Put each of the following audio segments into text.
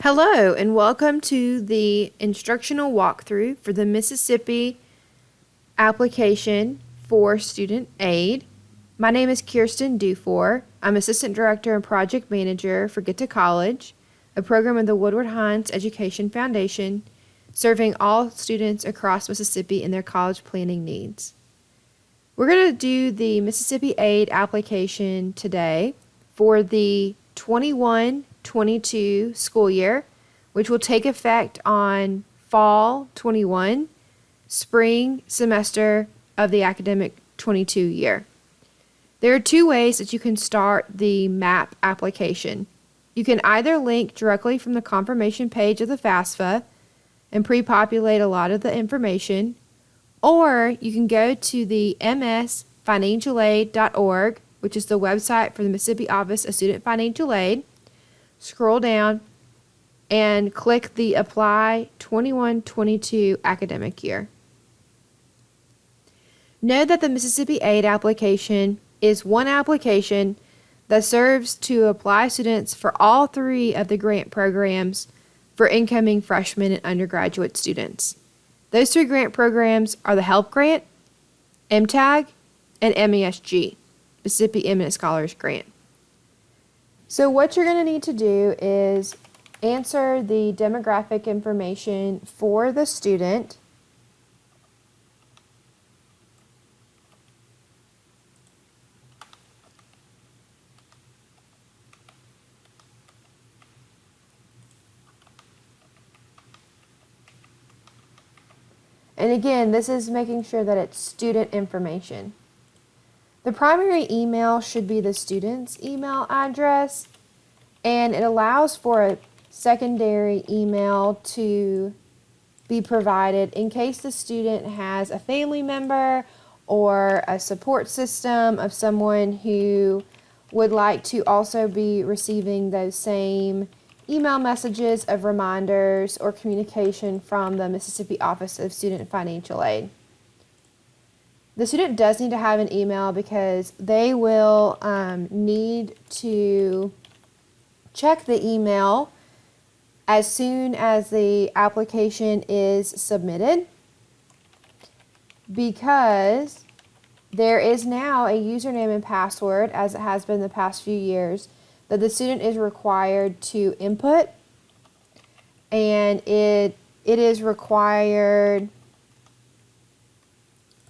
Hello, and welcome to the instructional walkthrough for the Mississippi application for student aid. My name is Kierstan Dufour. I'm Assistant Director and Project Manager for Get to College, a program of the Woodward Hines Education Foundation, serving all students across Mississippi in their college planning needs. We're going to do the Mississippi aid application today for the 21-22 school year, which will take effect on fall 21, spring semester of the academic 22 year. There are two ways that you can start the MAAPP application. You can either link directly from the confirmation page of the FAFSA and pre-populate a lot of the information, or you can go to the msfinancialaid.org, which is the website for the Mississippi Office of Student Financial Aid, scroll down, and click the Apply 21-22 academic year. Know that the Mississippi Aid application is one application that serves to apply students for all three of the grant programs for incoming freshmen and undergraduate students. Those three grant programs are the HELP Grant, MTAG, and MESG, Mississippi Eminent Scholars Grant. So what you're going to need to do is answer the demographic information for the student. And again, this is making sure that it's student information. The primary email should be the student's email address, and it allows for a secondary email to be provided in case the student has a family member or a support system of someone who would like to also be receiving those same email messages of reminders or communication from the Mississippi Office of Student Financial Aid. The student does need to have an email because they will need to check the email as soon as the application is submitted, because there is now a username and password, as it has been the past few years, that the student is required to input, and it is required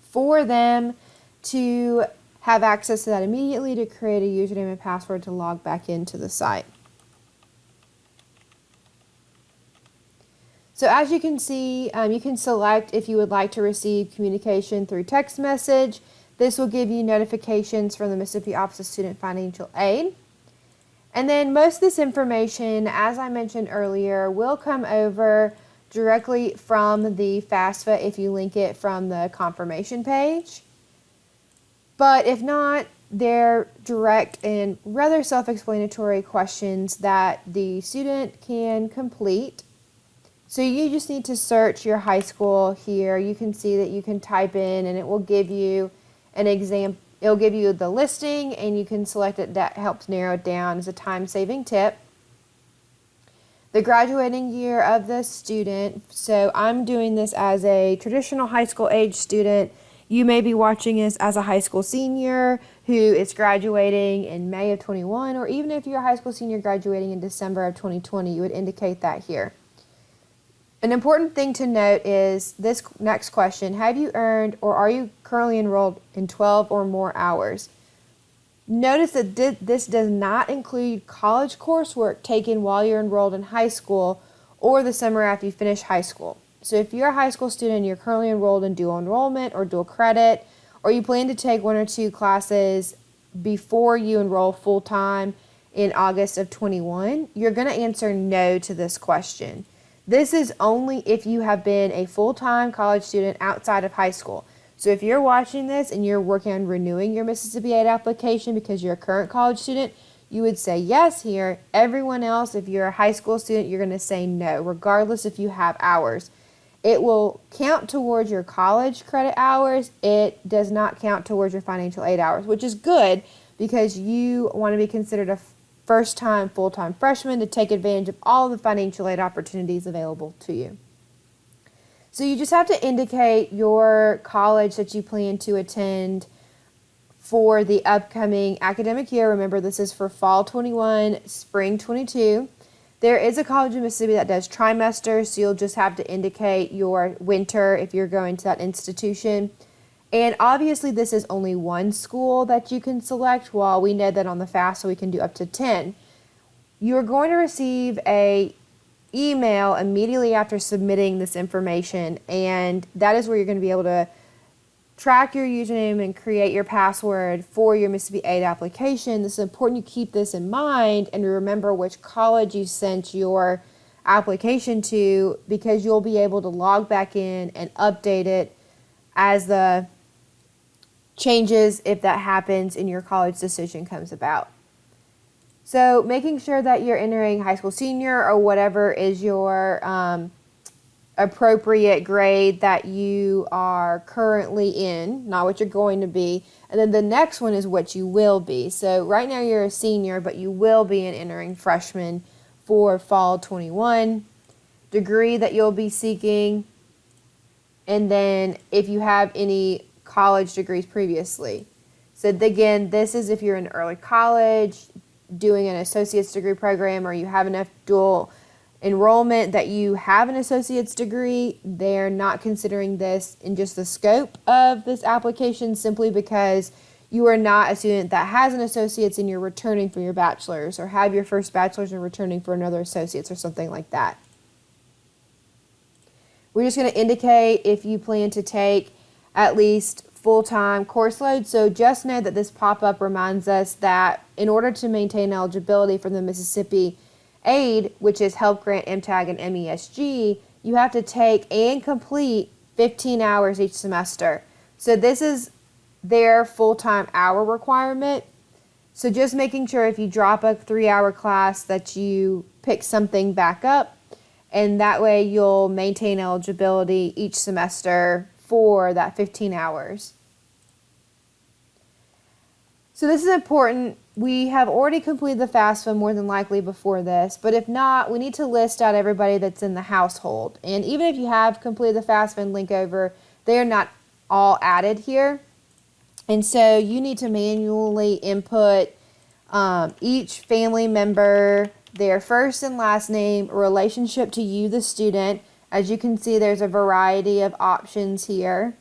for them to have access to that immediately to create a username and password to log back into the site. So as you can see, you can select if you would like to receive communication through text message. This will give you notifications from the Mississippi Office of Student Financial Aid. And then most of this information, as I mentioned earlier, will come over directly from the FAFSA if you link it from the confirmation page. But if not, they're direct and rather self-explanatory questions that the student can complete. So you just need to search your high school here. You can see that you can type in and it will give you an example. It'll give you the listing, and you can select it. That helps narrow it down as a time-saving tip. The graduating year of the student. So I'm doing this as a traditional high school age student. You may be watching this as a high school senior who is graduating in May of 21, or even if you're a high school senior graduating in December of 2020, you would indicate that here. An important thing to note is this next question: have you earned or are you currently enrolled in 12 or more hours? Notice that this does not include college coursework taken while you're enrolled in high school or the summer after you finish high school. So if you're a high school student and you're currently enrolled in dual enrollment or dual credit, or you plan to take one or two classes before you enroll full-time in August of 21, you're going to answer no to this question. This is only if you have been a full-time college student outside of high school. So if you're watching this and you're working on renewing your Mississippi Aid application because you're a current college student, you would say yes here. Everyone else, if you're a high school student, you're going to say no, regardless if you have hours. It will count towards your college credit hours. It does not count towards your financial aid hours, which is good because you want to be considered first-time, full-time freshman to take advantage of all the financial aid opportunities available to you. So you just have to indicate your college that you plan to attend for the upcoming academic year. Remember, this is for fall 21, spring 22. There is a college in Mississippi that does trimesters, so you'll just have to indicate your winter if you're going to that institution. And obviously, this is only one school that you can select, while we know that on the FAFSA we can do up to 10. You're going to receive a email immediately after submitting this information, and that is where you're going to be able to track your username and create your password for your Mississippi Aid application. This is important you keep this in mind and remember which college you sent your application to, because you'll be able to log back in and update it as the changes, if that happens, in your college decision comes about. So making sure that you're entering high school senior or whatever is your appropriate grade that you are currently in, not what you're going to be. And then the next one is what you will be. So right now you're a senior, but you will be an entering freshman for fall 21. Degree that you'll be seeking, and then if you have any college degrees previously. So again, this is if you're in early college, doing an associate's degree program, or you have enough dual enrollment that you have an associate's degree. They're not considering this in just the scope of this application simply because you are not a student that has an associate's and you're returning for your bachelor's, or have your first bachelor's and returning for another associate's or something like that. We're just going to indicate if you plan to take at least full-time course load. So just know that this pop-up reminds us that in order to maintain eligibility for the Mississippi Aid, which is Help Grant, MTAG, and MESG, you have to take and complete 15 hours each semester. So this is their full-time hour requirement. So just making sure if you drop a 3-hour class that you pick something back up, and that way you'll maintain eligibility each semester for that 15 hours. So this is important. We have already completed the FAFSA more than likely before this, but if not, we need to list out everybody that's in the household. And even if you have completed the FAFSA and link over, they are not all added here. And so you need to manually input each family member, their first and last name, relationship to you, the student. As you can see, there's a variety of options here.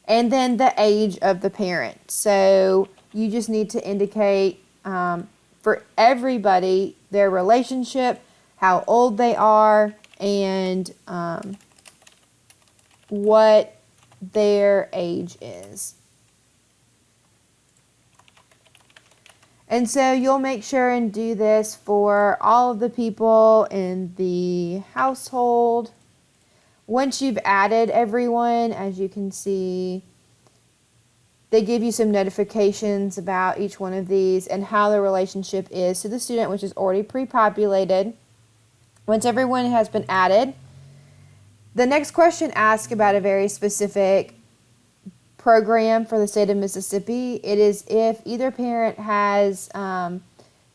And then the age of the parent. So you just need to indicate for everybody their relationship, how old they are, and what their age is. And so you'll make sure and do this for all of the people in the household. Once you've added everyone, as you can see, they give you some notifications about each one of these and how the relationship is to the student, which is already pre-populated. Once everyone has been added, the next question asks about a very specific program for the state of Mississippi. It is if either parent has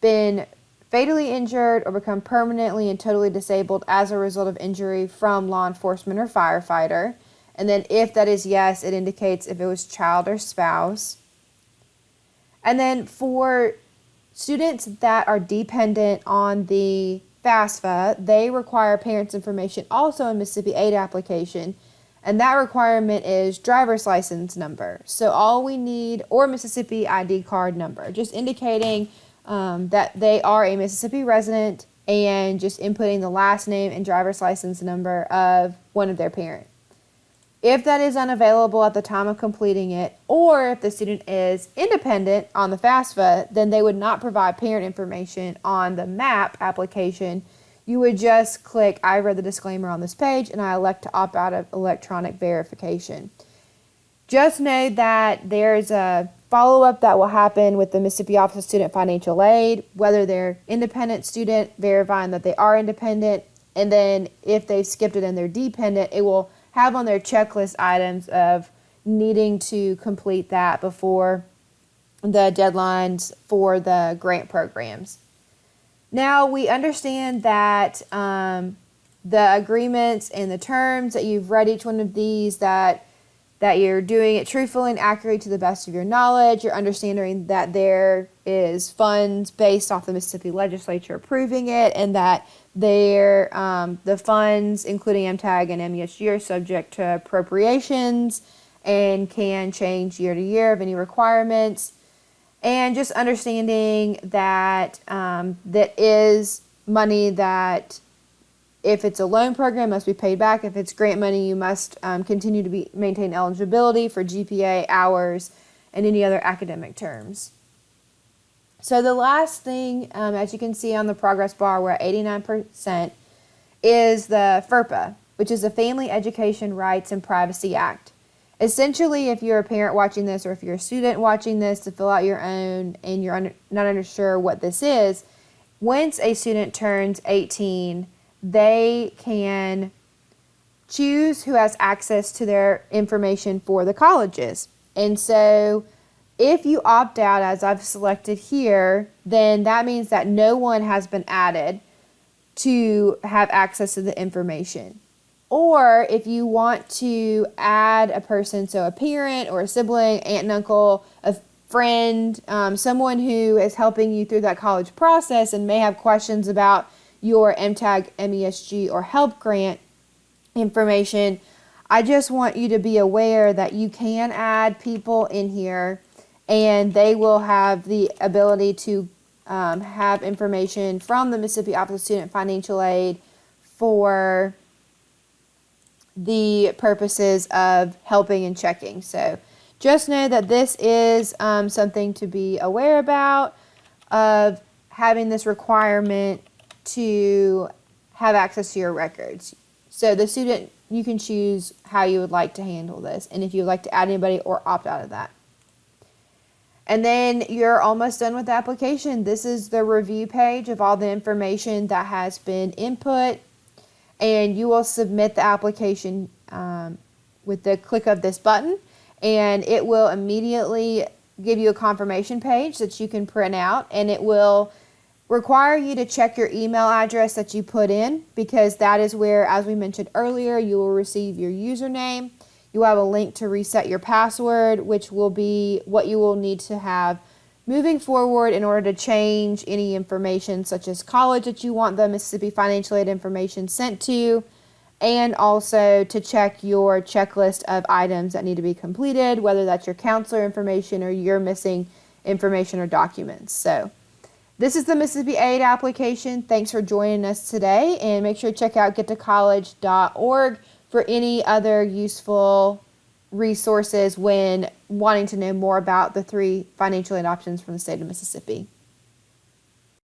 been fatally injured or become permanently and totally disabled as a result of injury from law enforcement or firefighter. And then if that is yes, it indicates if it was child or spouse. And then for students that are dependent on the FAFSA, they require parents' information also in Mississippi Aid application. And that requirement is driver's license number. So all we need, or Mississippi ID card number, just indicating that they are a Mississippi resident and just inputting the last name and driver's license number of one of their parents. If that is unavailable at the time of completing it, or if the student is independent on the FAFSA, then they would not provide parent information on the MAAPP application. You would just click, I read the disclaimer on this page, and I elect to opt out of electronic verification. Just know that there's a follow-up that will happen with the Mississippi Office of Student Financial Aid, whether they're independent student, verifying that they are independent, and then if they've skipped it and they're dependent, it will have on their checklist items of needing to complete that before the deadlines for the grant programs. Now, we understand that the agreements and the terms, that you've read each one of these, that you're doing it truthfully and accurately to the best of your knowledge. You're understanding that there is funds based off the Mississippi legislature approving it, and that the funds, including MTAG and MESG, are subject to appropriations and can change year to year of any requirements. And just understanding that that is money that, if it's a loan program, must be paid back. If it's grant money, you must continue to maintain eligibility for GPA, hours, and any other academic terms. So the last thing, as you can see on the progress bar, we're at 89%, is the FERPA, which is the Family Education Rights and Privacy Act. Essentially, if you're a parent watching this, or if you're a student watching this to fill out your own and you're not sure what this is, once a student turns 18, they can choose who has access to their information for the colleges. And so if you opt out, as I've selected here, then that means that no one has been added to have access to the information. Or if you want to add a person, so a parent or a sibling, aunt and uncle, a friend, someone who is helping you through that college process and may have questions about your MTAG, MESG, or HELP grant information, I just want you to be aware that you can add people in here, and they will have the ability to have information from the Mississippi Office of Student Financial Aid for the purposes of helping and checking. So just know that this is something to be aware about, of having this requirement to have access to your records. So the student, you can choose how you would like to handle this, and if you would like to add anybody or opt out of that. And then you're almost done with the application. This is the review page of all the information that has been input, and you will submit the application with the click of this button, and it will immediately give you a confirmation page that you can print out, and it will require you to check your email address that you put in, because that is where, as we mentioned earlier, you will receive your username. You will have a link to reset your password, which will be what you will need to have moving forward in order to change any information, such as college that you want the Mississippi Financial Aid information sent to, and also to check your checklist of items that need to be completed, whether that's your counselor information or your missing information or documents. So this is the Mississippi Aid application. Thanks for joining us today, and make sure to check out gettocollege.org for any other useful resources when wanting to know more about the 3 financial aid options from the state of Mississippi.